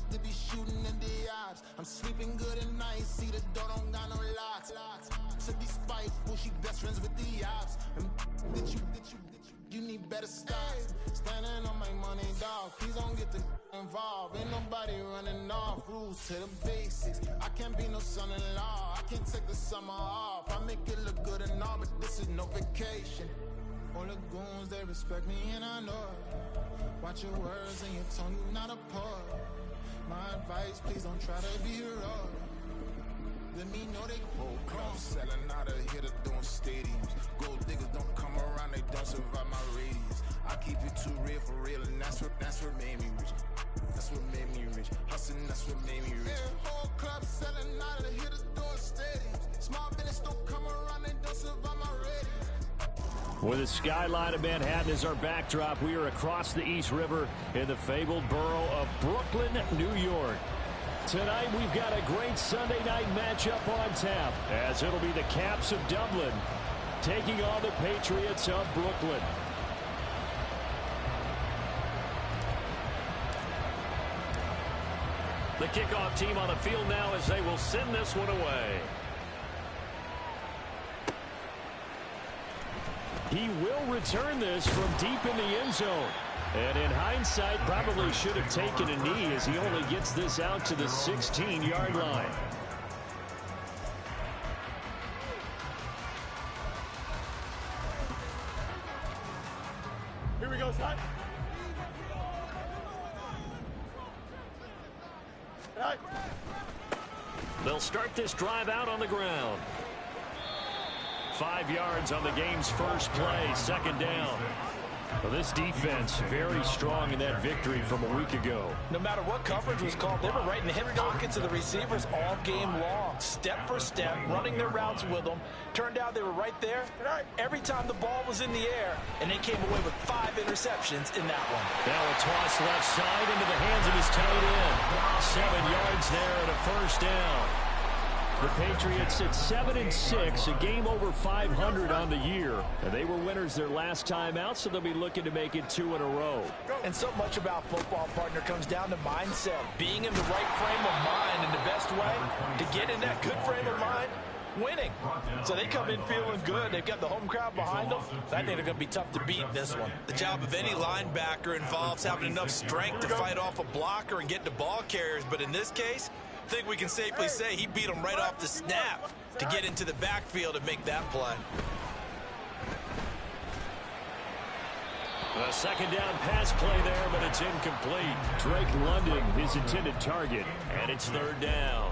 used to be shooting in the eyes. I'm sleeping good at night, see the door don't got no locks. To be spiteful, she best friends with the ops. And you need better stop. Standing on my money, dog. Please don't get the involved. Ain't nobody running off. Rules to the basics. I can't be no son-in-law. I can't take the summer off. I make it look good and all, but this is no vacation. All the goons, they respect me and I know it. Watch your words and your tone, you not a poet. My advice, please don't try to be heroic. Let me know they whole club selling out of here to doing stadiums. Gold diggers don't come around, they don't survive my radius. I keep it too real for real, and that's what made me rich. That's what made me rich. Hustling, that's what made me rich. Whole club selling out of here to doing stadiums. Small business don't come around, they don't survive my radius. With the skyline of Manhattan as our backdrop, we are across the East River in the fabled borough of Brooklyn, New York. Tonight, we've got a great Sunday night matchup on tap, as it'll be the Caps of Dublin taking on the Patriots of Brooklyn. The kickoff team on the field now as they will send this one away. He will return this from deep in the end zone. And in hindsight, probably should have taken a knee as he only gets this out to the 16-yard line. Here we go, son. Right. They'll start this drive out on the ground. 5 yards on the game's first play, second down. Well, this defense very strong in that victory from a week ago. No matter what coverage was called, they were right in the hip pockets of the receivers all game long. Step for step, running their routes with them. Turned out they were right there every time the ball was in the air, and they came away with 5 interceptions in that one. Now a toss left side into the hands of his tight end. 7 yards there and a first down. The Patriots at 7-6, a game over 500 on the year. And they were winners their last time out, so they'll be looking to make it 2 in a row. And so much about football, partner, comes down to mindset. Being in the right frame of mind, and the best way to get in that good frame of mind, winning. So they come in feeling good. They've got the home crowd behind them. I think they're going to be tough to beat in this one. The job of any linebacker involves having enough strength to fight off a blocker and get to ball carriers. But in this case, I think we can safely say he beat him right off the snap to get into the backfield and make that play. A second down pass play there, but it's incomplete. Drake London, his intended target, and it's third down.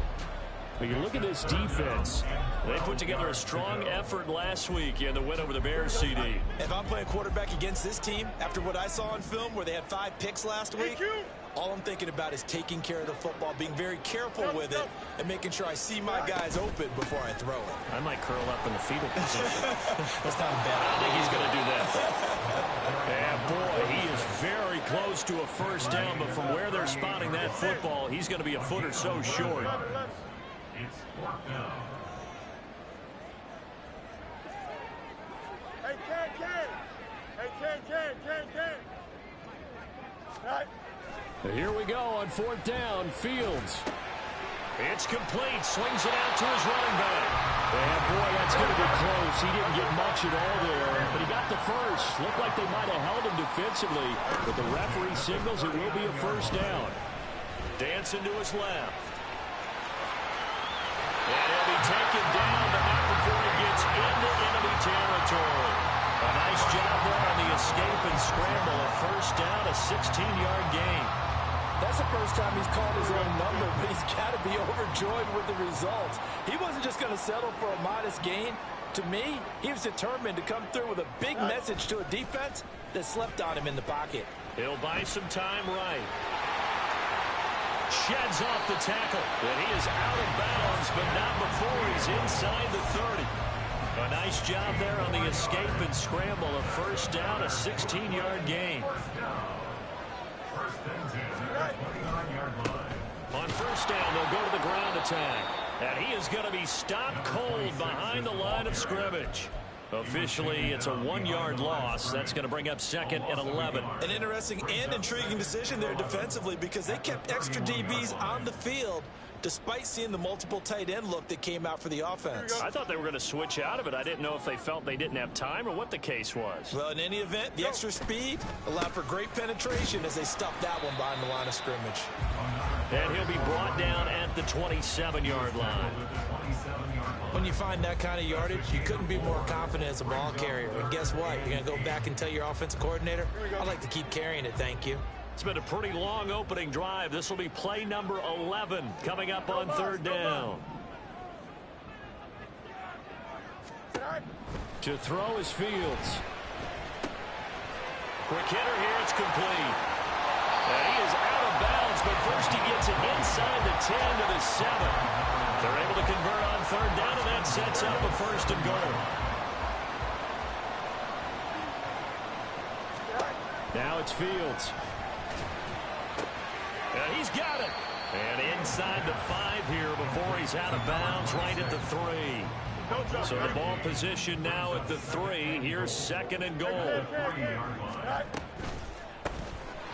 But you look at this defense. They put together a strong effort last week in the win over the Bears, CD. If I'm playing quarterback against this team, after what I saw on film where they had 5 picks last week, all I'm thinking about is taking care of the football, being very careful with it, and making sure I see my guys open before I throw it. I might curl up in the fetal position. That's not bad. I think he's going to do that. And boy, he is very close to a first down, but from where they're spotting that football, he's going to be a foot or so short. It's fourth down. Hey, Ken. Hey, Ken. Right. Here we go on fourth down. Fields. It's complete. Swings it out to his running back. And boy, that's going to be close. He didn't get much at all there, but he got the first. Looked like they might have held him defensively, but the referee signals it will be a first down. Dancing to his left. And he'll be taken down, but not before he gets into enemy territory. A nice job there on the escape and scramble. A first down, a 16-yard gain. That's the first time he's called his own number, but he's got to be overjoyed with the results. He wasn't just going to settle for a modest gain. To me, he was determined to come through with a big message to a defense that slept on him in the pocket. He'll buy some time right. Sheds off the tackle, and he is out of bounds, but not before he's inside the 30. A nice job there on the escape and scramble. A first down, a 16-yard gain. On first down, they'll go to the ground attack. And he is going to be stopped cold behind the line of scrimmage. Officially, it's a 1-yard loss. That's going to bring up 2nd and 11. An interesting and intriguing decision there defensively because they kept extra DBs on the field despite seeing the multiple tight end look that came out for the offense. I thought they were going to switch out of it. I didn't know if they felt they didn't have time or what the case was. Well, in any event, the extra speed allowed for great penetration as they stuffed that one behind the line of scrimmage. And he'll be brought down at the 27-yard line. When you find that kind of yardage, you couldn't be more confident as a ball carrier. And guess what? You're going to go back and tell your offensive coordinator, I'd like to keep carrying it, thank you. It's been a pretty long opening drive. This will be play number 11 coming up on 3rd down. To throw is Fields. Quick hitter here. It's complete. And he is out of bounds, but first he gets it inside the 10 to the 7. They're able to convert on 3rd down, and that sets up a 1st and goal. Now it's Fields. And he's got it. And inside the 5 here before he's out of bounds, right at the 3. So the ball position now at the 3. Here's 2nd and goal.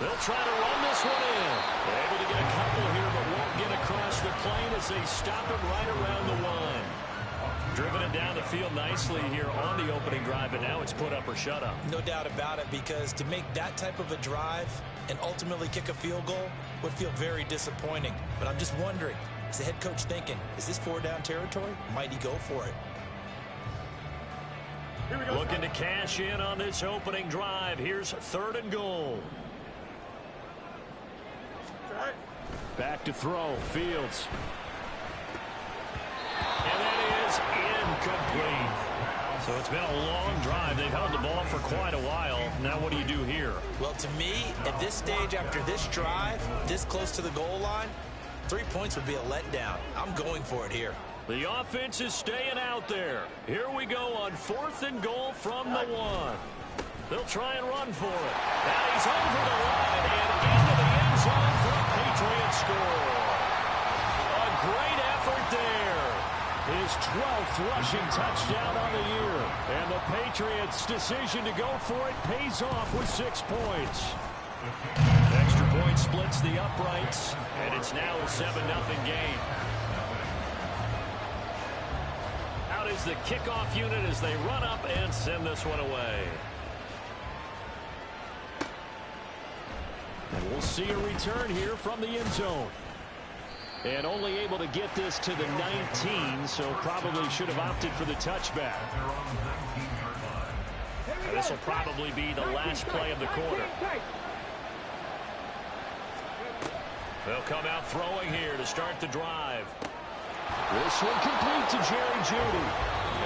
They'll try to run this one in. They're able to get a couple here, but won't get across the plane as they stop it right around the 1. Driven it down the field nicely here on the opening drive, and now it's put up or shut up. No doubt about it, because to make that type of a drive and ultimately kick a field goal would feel very disappointing. But I'm just wondering, is the head coach thinking, is this 4-down territory? Might he go for it? Looking to cash in on this opening drive. Here's 3rd and goal. Back to throw. Fields. And that is incomplete. So it's been a long drive. They've held the ball for quite a while. Now what do you do here? Well, to me, at this stage after this drive, this close to the goal line, 3 points would be a letdown. I'm going for it here. The offense is staying out there. Here we go on 4th and goal from the 1. They'll try and run for it. Now he's over the line and into the end zone for a Patriot score. A great effort there. His 12th rushing touchdown on the year. And the Patriots' decision to go for it pays off with 6 points. Extra point splits the uprights, and it's now a 7-0 game. Out is the kickoff unit as they run up and send this one away. And we'll see a return here from the end zone. And only able to get this to the 19, so probably should have opted for the touchback. This will probably be the last play of the quarter. They'll come out throwing here to start the drive. This one complete to Jerry Jeudy.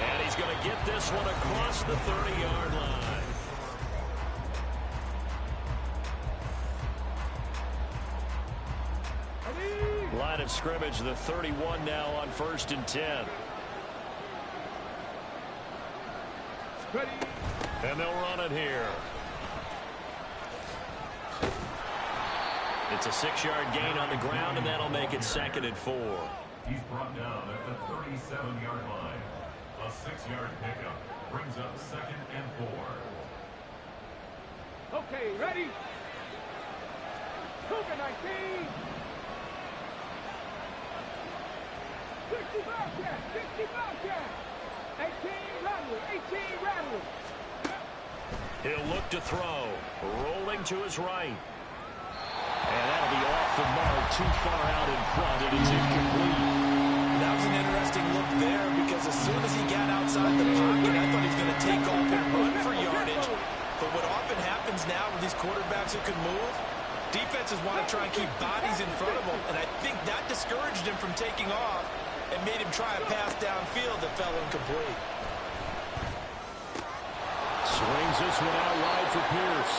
And he's going to get this one across the 30-yard line. Line of scrimmage, the 31 now on 1st and 10. And they'll run it here. It's a 6-yard gain on the ground, and that'll make it 2nd and 4. He's brought down at the 37-yard line. A 6-yard pickup brings up 2nd and 4. Okay, ready? Cougar 19. 60 Bobcat, 60 Bobcat. 18 Rattler, 18 Rattler. He'll look to throw. Rolling to his right. And that'll be off the mark, too far out in front, and it's incomplete. That was an interesting look there because as soon as he got outside the pocket, I thought he was going to take off and run for yardage. But what often happens now with these quarterbacks who can move, defenses want to try and keep bodies in front of them, and I think that discouraged him from taking off and made him try a pass downfield that fell incomplete. Swings this one out wide for Pierce.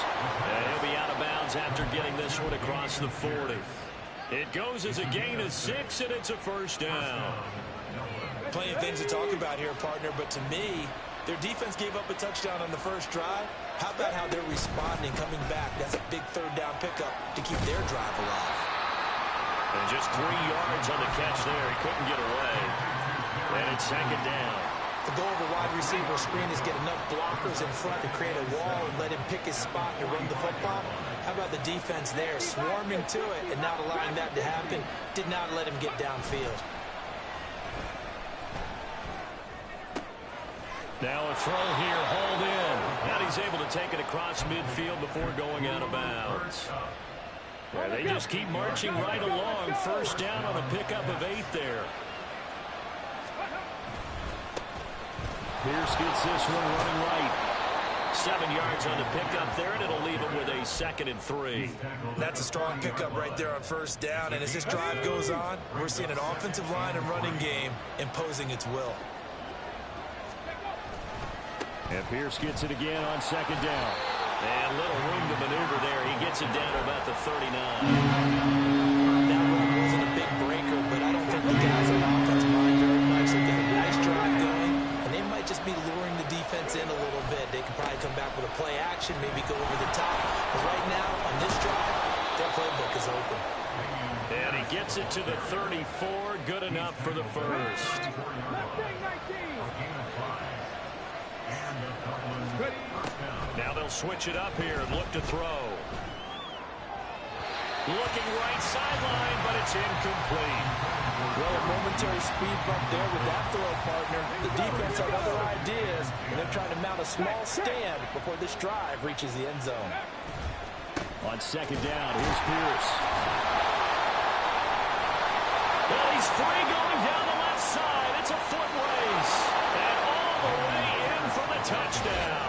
And he'll be out of bounds after getting this one across the 40. It goes as a gain of 6, and it's a 1st down. Plenty of things to talk about here, partner, but to me, their defense gave up a touchdown on the first drive. How about how they're responding, coming back? That's a big 3rd down pickup to keep their drive alive. And just 3 yards on the catch there. He couldn't get away. And it's 2nd down. The goal of a wide receiver screen is get enough blockers in front to create a wall and let him pick his spot to run the football. How about the defense there, swarming to it and not allowing that to happen? Did not let him get downfield. Now a throw here, hauled in. And he's able to take it across midfield before going out of bounds. Yeah, they just keep marching right along. First down on a pickup of 8 there. Pierce gets this one running right. 7 yards on the pickup there, and it'll leave him with a 2nd and 3. That's a strong pickup right there on first down, and as this drive goes on, we're seeing an offensive line and running game imposing its will. And Pierce gets it again on 2nd down. And little room to maneuver there. He gets it down to about the 39. That run wasn't a big breaker, but I don't think the guys on offense mind very much. They've got a nice drive going, and they might just be luring the defense in a little bit. They can probably come back with a play action, maybe go over the top. But right now, on this drive, their playbook is open. And he gets it to the 34. Good enough for the first. Now they'll switch it up here and look to throw. Looking right sideline, but it's incomplete. Well, a momentary speed bump there with that throw, partner. The defense had other ideas, and they're trying to mount a small stand before this drive reaches the end zone. On 2nd down, here's Pierce. Well, he's free going down the left side. It's a foot race. And all the way in for the touchdown.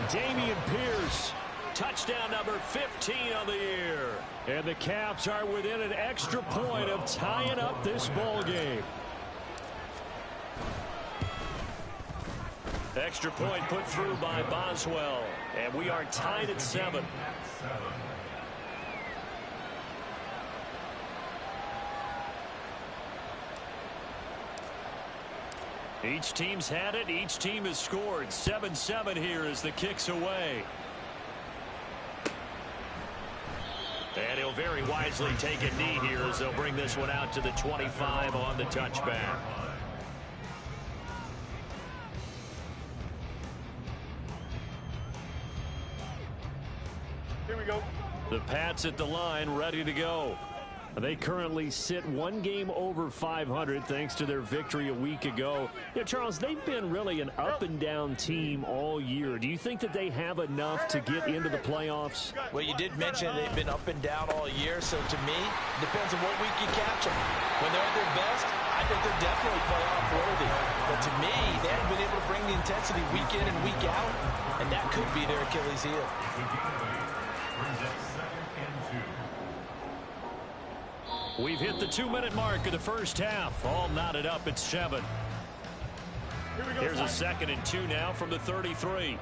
Dameon Pierce, touchdown number 15 on the year. And the Caps are within an extra point of tying up this ball game. Extra point put through by Boswell. And we are tied at 7. Each team's had it. Each team has scored. 7-7 here as the kick's away. And he'll very wisely take a knee here as they'll bring this one out to the 25 on the touchback. Here we go. The Pats at the line, ready to go. They currently sit 1 game over 500 thanks to their victory a week ago. You know, Charles, they've been really an up-and-down team all year. Do you think that they have enough to get into the playoffs? Well, you did mention they've been up and down all year, so to me, it depends on what week you catch them. When they're at their best, I think they're definitely playoff worthy. But to me, they haven't been able to bring the intensity week in and week out, and that could be their Achilles heel. We've hit the 2-minute mark of the first half. All knotted up at 7. Here's a 2nd and 2 now from the 33.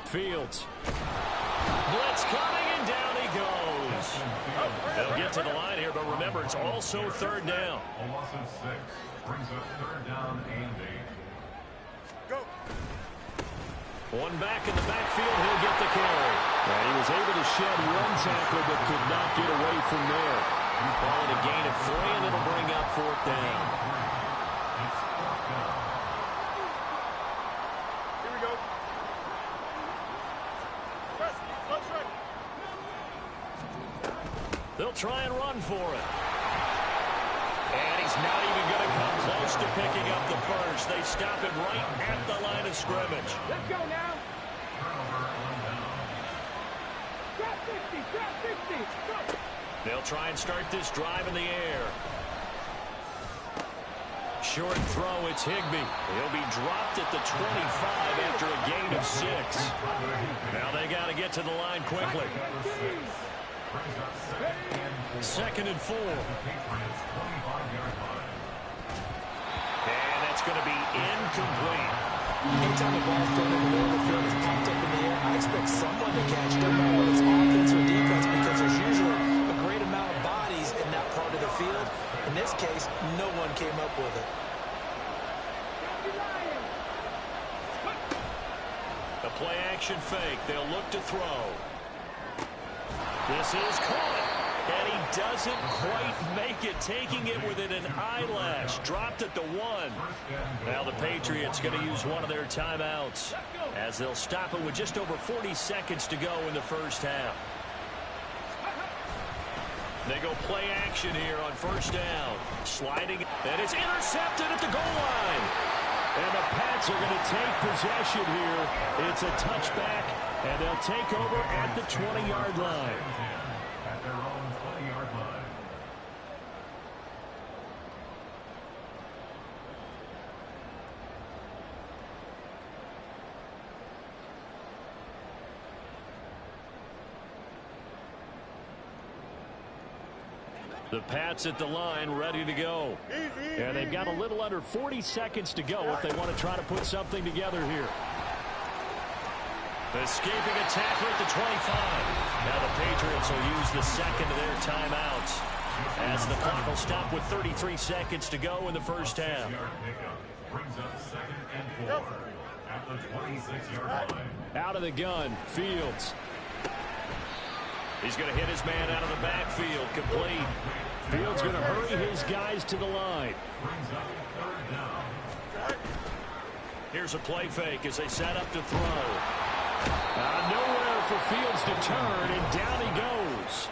Fields. Blitz coming, and down he goes. They'll get to the line here, but remember, it's also 3rd down. A loss of 6 brings up 3rd down and 8. Go. One back in the backfield, he'll get the carry. And he was able to shed 1 tackle, but could not get away from there. Ball at a gain of 3, and it'll bring up 4th down. Here we go. Let's run. They'll try and run for it. And he's not even going to come close to picking up the first. They stop him right at the line of scrimmage. Let's go now. Drop 50, drop 50. Go. They'll try and start this drive in the air. Short throw, it's Higbee. He'll be dropped at the 25 after a gain of 6. Now they got to get to the line quickly. 2nd and 4. And that's going to be incomplete. Anytime the ball's thrown in the middle of the field, it's popped up in the air, I expect someone to catch it. No matter whether it's offense or defense, because there's usually a great amount of bodies in that part of the field. In this case, no one came up with it. The play action fake. They'll look to throw. This is caught. And he doesn't quite make it, taking it within an eyelash. Dropped at the 1. Now the Patriots going to use one of their timeouts as they'll stop it with just over 40 seconds to go in the first half. They go play action here on first down. Sliding, and it's intercepted at the goal line. And the Pats are going to take possession here. It's a touchback, and they'll take over at the 20-yard line. At their own 20-yard line. The Pats at the line, ready to go. And they've got a little under 40 seconds to go if they want to try to put something together here. Escaping a tackle at the 25. Now the Patriots will use the second of their timeouts as the clock will stop with 33 seconds to go in the first half. Brings up 2nd and 4 at the 26-yard line. Out of the gun, Fields. He's going to hit his man out of the backfield, complete. Fields going to hurry his guys to the line. Brings up 3rd down. Here's a play fake as they set up to throw. Nowhere for Fields to turn, and down he goes.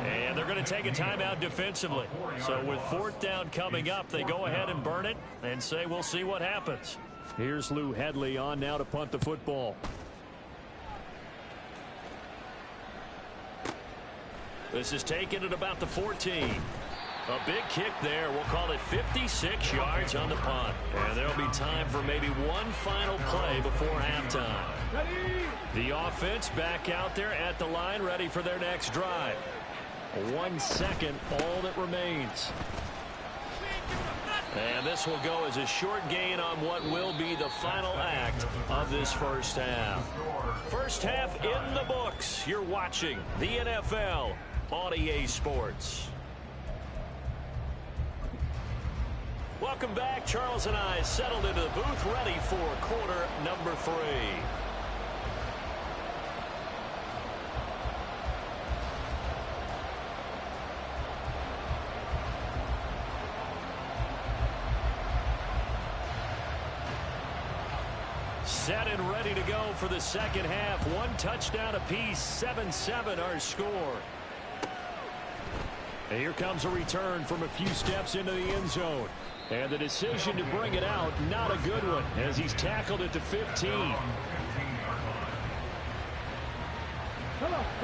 And they're going to take a timeout defensively. So with 4th down coming up, they go ahead and burn it and say we'll see what happens. Here's Lou Hedley on now to punt the football. This is taken at about the 14. A big kick there. We'll call it 56 yards on the punt. And there'll be time for maybe one final play before halftime. The offense back out there at the line, ready for their next drive. 1 second, all that remains. And this will go as a short gain on what will be the final act of this first half. First half in the books. You're watching the NFL on EA Sports. Welcome back. Charles and I settled into the booth, ready for quarter number 3. Set and ready to go for the second half. 1 touchdown apiece, 7-7 our score. And here comes a return from a few steps into the end zone. And the decision to bring it out, not a good one, as he's tackled at the 15.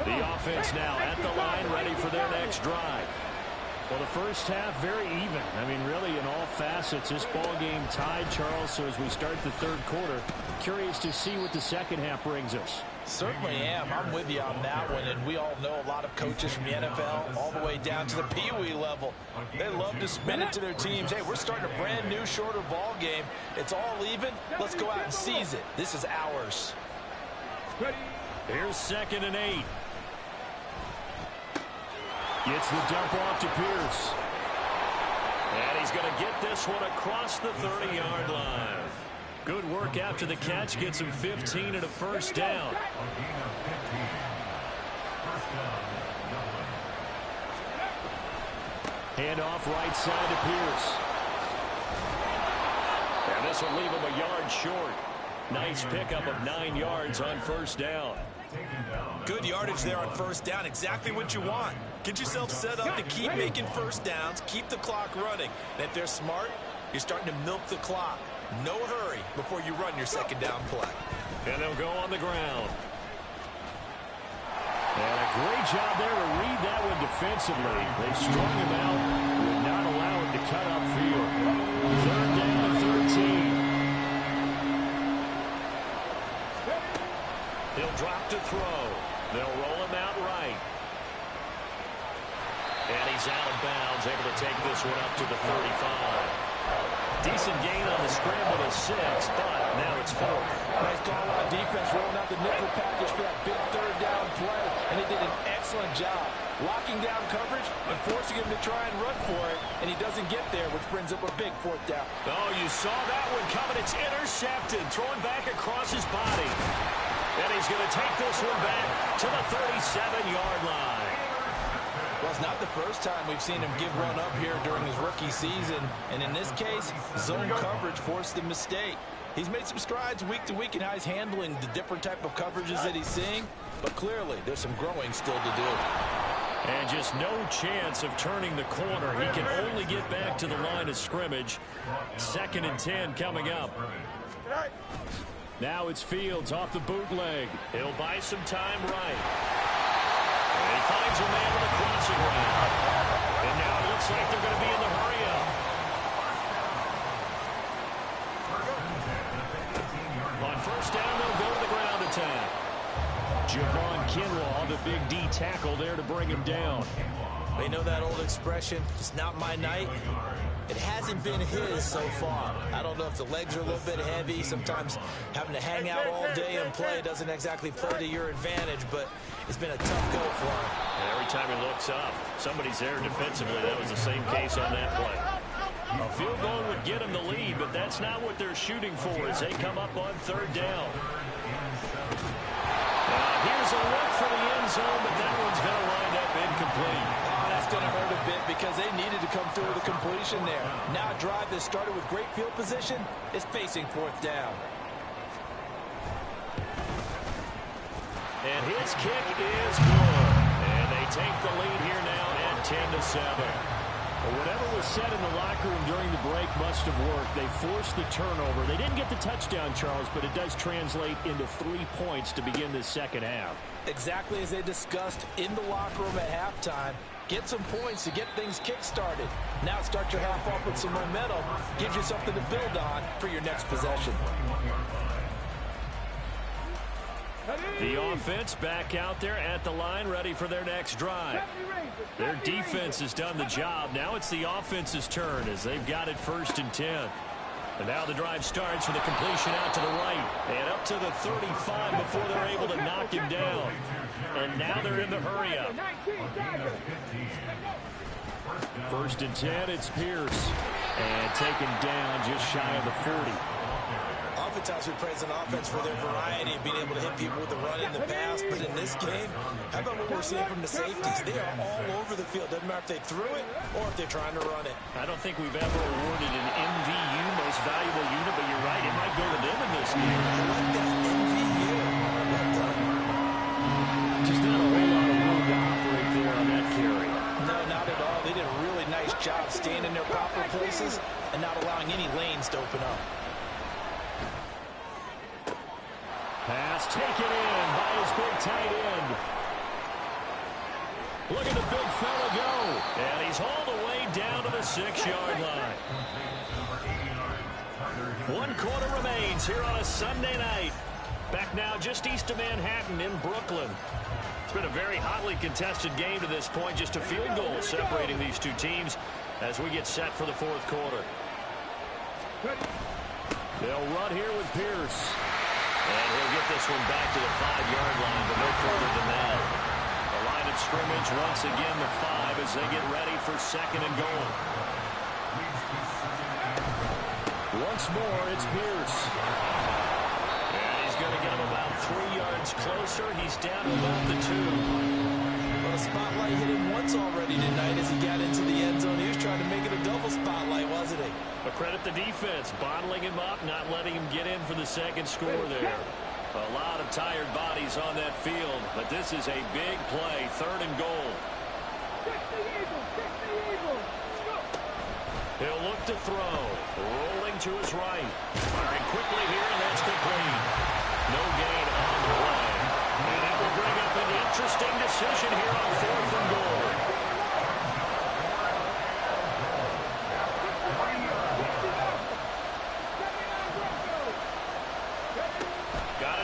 The offense now at the line, ready for their next drive. Well, the first half, very even. I mean, really, in all facets, this ball game tied, Charles. So as we start the third quarter, curious to see what the second half brings us. Certainly am. I'm with you on that one. And we all know a lot of coaches from the NFL all the way down to the Pee-wee level. They love to spin it to their teams. Hey, we're starting a brand new, shorter ball game. It's all even. Let's go out and seize it. This is ours. Here's 2nd and 8. Gets the dump off to Pierce. And he's going to get this one across the 30-yard line. Good work after the catch. Gets him 15 and a first down. Hand off right side to Pierce. And this will leave him a yard short. Nice pickup of 9 yards on first down. Good yardage there on first down. Exactly what you want. Get yourself set up to keep making first downs, keep the clock running. And if they're smart, you're starting to milk the clock. No hurry before you run your second down play. And they'll go on the ground. And a great job there to read that one defensively. They strung him out, would not allow him to cut upfield. 3rd down and 13. He'll drop to throw. They'll roll him out right. And he's out of bounds, able to take this one up to the 35. Decent gain on the scramble to 6, but now it's 4th. Nice call on defense, rolling out the nickel package for that big 3rd down play, and they did an excellent job locking down coverage and forcing him to try and run for it, and he doesn't get there, which brings up a big 4th down. Oh, you saw that one coming. It's intercepted, thrown back across his body. And he's going to take this one back to the 37-yard line. Well, it's not the first time we've seen him give run up here during his rookie season. And in this case, zone coverage forced the mistake. He's made some strides week to week in how he's handling the different type of coverages that he's seeing. But clearly, there's some growing still to do. And just no chance of turning the corner. He can only get back to the line of scrimmage. 2nd and 10 coming up. Now it's Fields off the bootleg. He'll buy some time right. And he finds a man with a crossing route. And now it looks like they're going to be in the hurry-up. On 1st down, they'll go to the ground attack. Javon Kinlaw, the big D tackle there to bring him down. They know that old expression, it's not my night. It hasn't been his so far. I don't know if the legs are a little bit heavy. Sometimes having to hang out all day and play doesn't exactly play to your advantage, but it's been a tough go for him. And every time he looks up, somebody's there defensively. That was the same case on that play. A field goal would get him the lead, but that's not what they're shooting for as they come up on 3rd down. Here's a look for the end zone, but that one's going to wind up incomplete. Oh, that's going to hurt a bit because they needed to come through with a completion there. Now a drive that started with great field position is facing 4th down. And his kick is good. And they take the lead here now at 10-7. Well, whatever was said in the locker room during the break must have worked. They forced the turnover. They didn't get the touchdown, Charles, but it does translate into 3 points to begin this 2nd half. Exactly as they discussed in the locker room at halftime. Get some points to get things kick-started. Now start your half off with some momentum. Gives you something to build on for your next possession. The offense back out there at the line, ready for their next drive. Their defense has done the job. Now it's the offense's turn as they've got it 1st and 10. And now the drive starts with a completion out to the right and up to the 35 before they're able to knock him down. And now they're in the hurry-up. 1st and 10, it's Pierce. And taken down just shy of the 40. Oftentimes we praise an offense for their variety of being able to hit people with the run in the past, but in this game, how about what we're seeing from the safeties? They are all over the field. Doesn't matter if they threw it or if they're trying to run it. I don't think we've ever awarded an MVU, most valuable unit, but you're right, it might go to them in this game. I like that MVU. Well done. Just not a whole lot of room to operate there on that carry. No, not at all. They did a really nice job staying in their proper places and not allowing any lanes to open up. Pass taken in by his big tight end. Look at the big fella go. And he's hauled away down to the 6-yard line. 1 quarter remains here on a Sunday night. Back now just east of Manhattan in Brooklyn. It's been a very hotly contested game to this point. Just a field goal separating these two teams as we get set for the 4th quarter. They'll run here with Pierce. And he'll get this one back to the 5-yard line, but no further than that. The line of scrimmage, once again, the 5 as they get ready for 2nd and goal. Once more, it's Pierce. And he's going to get him about 3 yards closer. He's down to about the 2. Well, the spotlight hit him once already tonight as he got into the end zone. He was trying to make it a double spotlight, wasn't he? But credit the defense, bottling him up, not letting him get in for the 2nd score there. A lot of tired bodies on that field, but this is a big play, 3rd and goal. He'll look to throw, rolling to his right. Firing quickly here, and that's complete. No gain on the play. And that will bring up an interesting decision here on 4th and goal.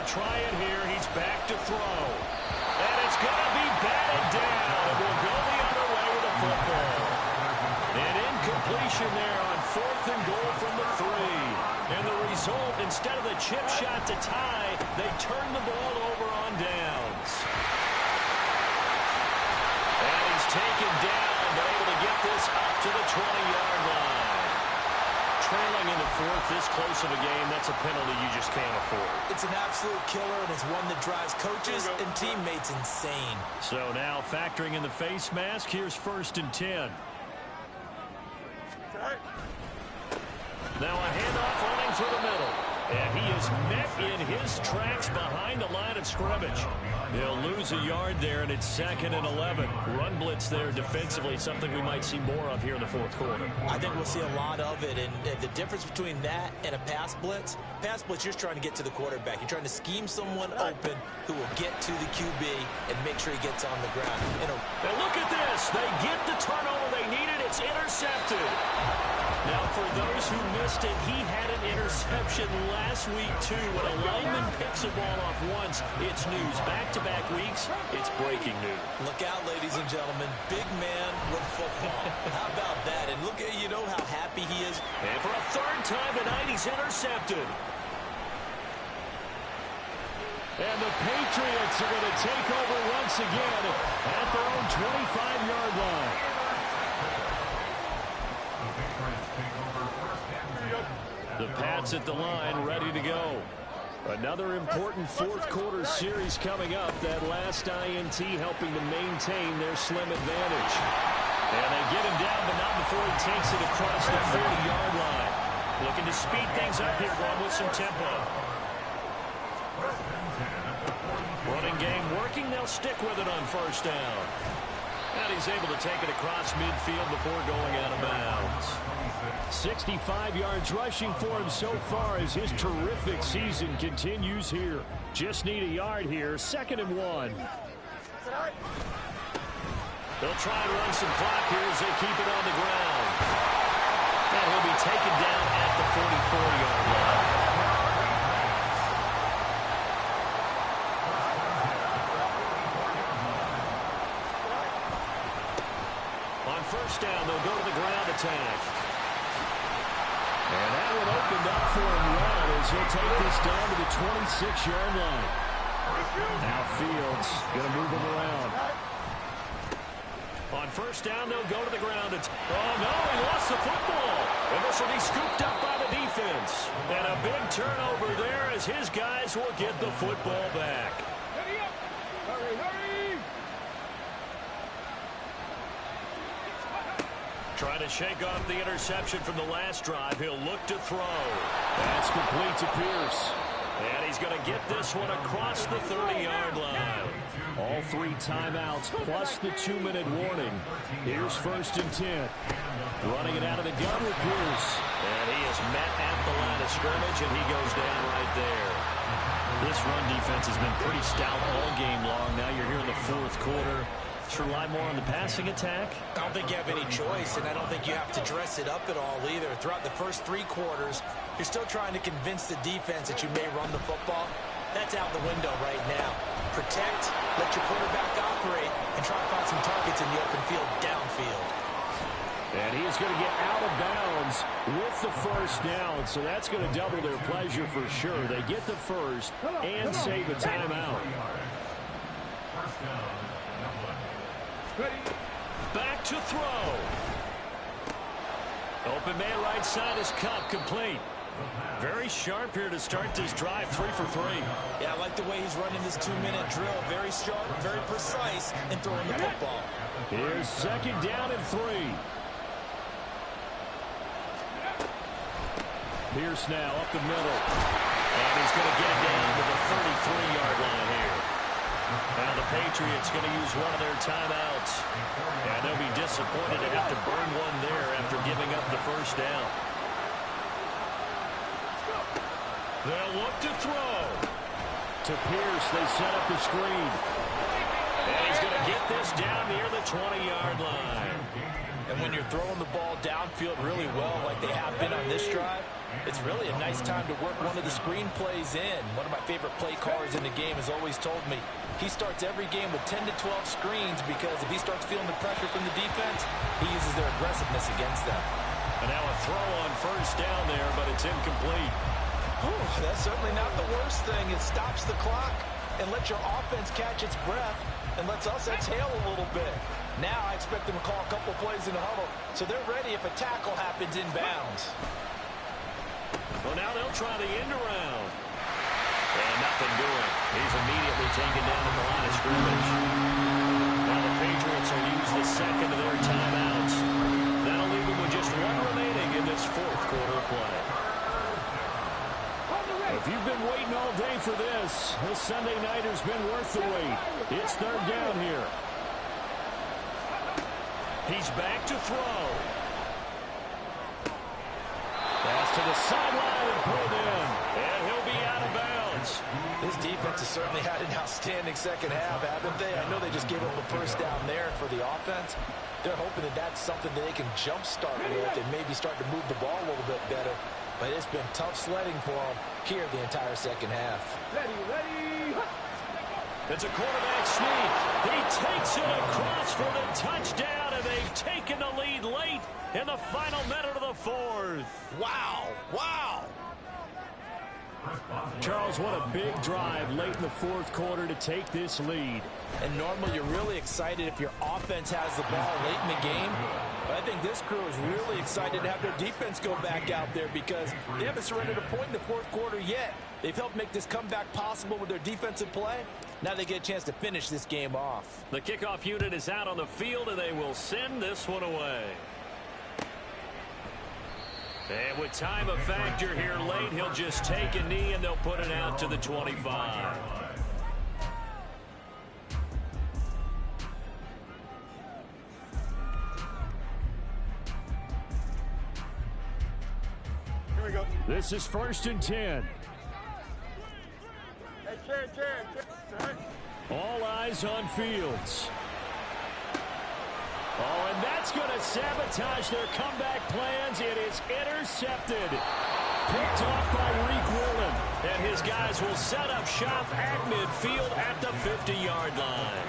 Try it here. He's back to throw. And it's going to be batted down. And we'll go the other way with the football. An incompletion there on 4th and goal from the 3. And the result, instead of the chip shot to tie, they turn the ball over on downs. And he's taken down, but able to get this up to the 20-yard line. Trailing in the fourth this close of a game, that's a penalty you just can't afford. It's an absolute killer, and it's one that drives coaches and teammates insane. So now factoring in the face mask, here's 1st and 10. Now a handoff running through the middle. And he is met in his tracks behind the line of scrimmage. He'll lose a yard there, and it's 2nd and 11. Run blitz there defensively, something we might see more of here in the 4th quarter. I think we'll see a lot of it, and the difference between that and a pass blitz, you're trying to get to the quarterback. You're trying to scheme someone open who will get to the QB and make sure he gets on the ground. And look at this. They get the turnover they needed. It's intercepted. Now, for those who missed it, he had an interception last week, too. When a lineman picks a ball off once, it's news. Back-to-back weeks, it's breaking news. Look out, ladies and gentlemen. Big man with football. How about that? And look at, you know how happy he is. And for a 3rd time tonight, he's intercepted. And the Patriots are going to take over once again at their own 25-yard line. The Pats at the line, ready to go. Another important 4th quarter series coming up. That last INT helping to maintain their slim advantage. And they get him down, but not before he takes it across the 40-yard line. Looking to speed things up here, going with some tempo. Running game working. They'll stick with it on 1st down. And he's able to take it across midfield before going out of bounds. 65 yards rushing for him so far as his terrific season continues here. Just need a yard here. 2nd and 1. They'll try and run some clock here as they keep it on the ground. And he'll be taken down at the 44-yard line. On 1st down, they'll go to the ground attack. And that one opened up for him well as he'll take this down to the 26-yard line. Now Fields going to move him around. On 1st down, they'll go to the ground. Oh, no, he lost the football. And this will be scooped up by the defense. And a big turnover there as his guys will get the football back. Hurry up! Hurry, hurry! Trying to shake off the interception from the last drive. He'll look to throw. That's complete to Pierce. And he's going to get this one across the 30-yard line. All 3 timeouts plus the 2-minute warning. Here's 1st and 10. Running it out of the gun with Pierce. And he is met at the line of scrimmage, and he goes down right there. This run defense has been pretty stout all game long. Now you're here in the 4th quarter. Rely more on the passing attack? I don't think you have any choice, and I don't think you have to dress it up at all either. Throughout the first 3 quarters, you're still trying to convince the defense that you may run the football. That's out the window right now. Protect, let your quarterback operate, and try to find some targets in the open field downfield. And he is going to get out of bounds with the 1st down, so that's going to double their pleasure for sure. They get the 1st and save a timeout. Back to throw. Open man right side is Cup, complete. Very sharp here to start this drive, 3 for 3. Yeah, I like the way he's running this 2-minute drill. Very sharp, very precise in throwing the football. Here's 2nd down and 3. Pierce now up the middle. And he's going to get it down to the 33-yard line here. Now the Patriots going to use one of their timeouts. And they'll be disappointed to have to burn one there after giving up the 1st down. They'll look to throw. To Pierce, they set up the screen. And he's going to get this down near the 20-yard line. And when you're throwing the ball downfield really well like they have been on this drive, it's really a nice time to work one of the screen plays in. One of my favorite play callers in the game has always told me he starts every game with 10 to 12 screens because if he starts feeling the pressure from the defense, he uses their aggressiveness against them. And now a throw on 1st down there, but it's incomplete. That's certainly not the worst thing. It stops the clock and lets your offense catch its breath and lets us exhale a little bit. Now I expect them to call a couple plays in the huddle so they're ready if a tackle happens inbounds. Well, now they'll try the end around. And nothing doing. He's immediately taken down at the line of scrimmage. Now the Patriots will use the second of their timeouts. That'll leave them with just one remaining in this fourth quarter play. If you've been waiting all day for this Sunday nighter's been worth the wait. It's third down here. He's back to throw. Pass to the sideline and pulled in. And he'll be out of bounds. This defense has certainly had an outstanding second half, haven't they? I know they just gave up a first down there for the offense. They're hoping that that's something that they can jumpstart with and maybe start to move the ball a little bit better. But it's been tough sledding for them here the entire second half. Ready. It's a quarterback sneak. He takes it across for the touchdown, and they've taken the lead late in the final minute of the fourth. Wow. Wow. Charles, what a big drive late in the fourth quarter to take this lead. And normally you're really excited if your offense has the ball late in the game. But I think this crew is really excited to have their defense go back out there because they haven't surrendered a point in the fourth quarter yet. They've helped make this comeback possible with their defensive play. Now they get a chance to finish this game off. The kickoff unit is out on the field, and they will send this one away. And with time a factor here late, he'll just take a knee, and they'll put it out to the 25. Here we go. This is 1st and 10. Hey, chair. All eyes on Fields. Oh, and that's going to sabotage their comeback plans. It is intercepted. Picked off by Reek Woolen. And his guys will set up shop at midfield at the 50-yard line.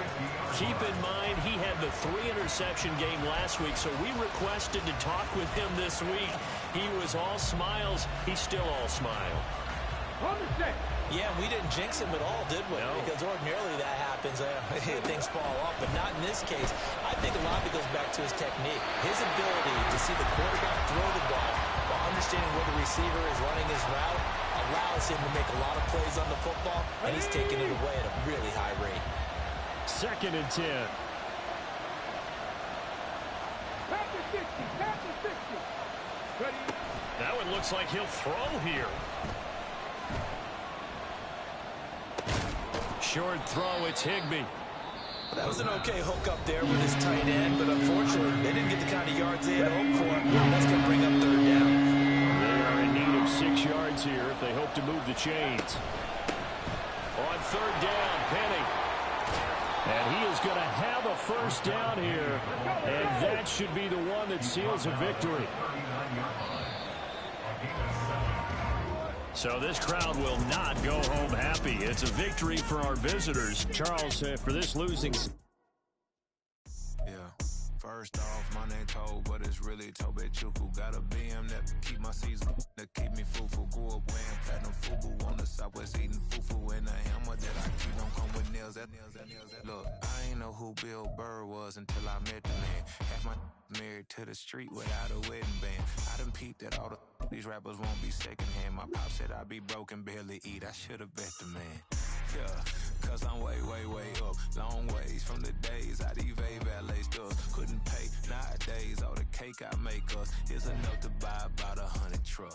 Keep in mind, he had the 3-interception game last week, so we requested to talk with him this week. He was all smiles. He's still all smile. On the set. Yeah, we didn't jinx him at all, did we? No. Because ordinarily that happens. Things fall off, but not in this case. I think a lot of it goes back to his technique. His ability to see the quarterback throw the ball while understanding where the receiver is running his route allows him to make a lot of plays on the football, and he's taking it away at a really high rate. 2nd and 10. Pass the 60. Ready. That one looks like he'll throw here. Short throw, it's Higbee. That was an okay hook up there with his tight end, but unfortunately, they didn't get the kind of yards they had hoped for. That's going to bring up third down. They are in need of 6 yards here if they hope to move the chains. On third down, Penny. And he is going to have a first down here, and that should be the one that seals a victory. So this crowd will not go home happy. It's a victory for our visitors. Charles, for this losing... Yeah, first off, my name Toe, but it's really Tobe Chuku. Got a BM that keep my season, that keep me fufu. Grew up wearing platinum fubu on the southwest eating fufu. And a hammer that I keep don't come with nails. Look, I ain't know who Bill Burr was until I met the man. Half my married to the street without a wedding band. I done peeped that all these rappers won't be secondhand. My pop said I'd be broke and barely eat. I should've bet the man. Yeah, cause I'm way up. Long ways from the days I evade valet stuff. Couldn't pay nowadays. All the cake I make us is enough to buy about 100 trucks.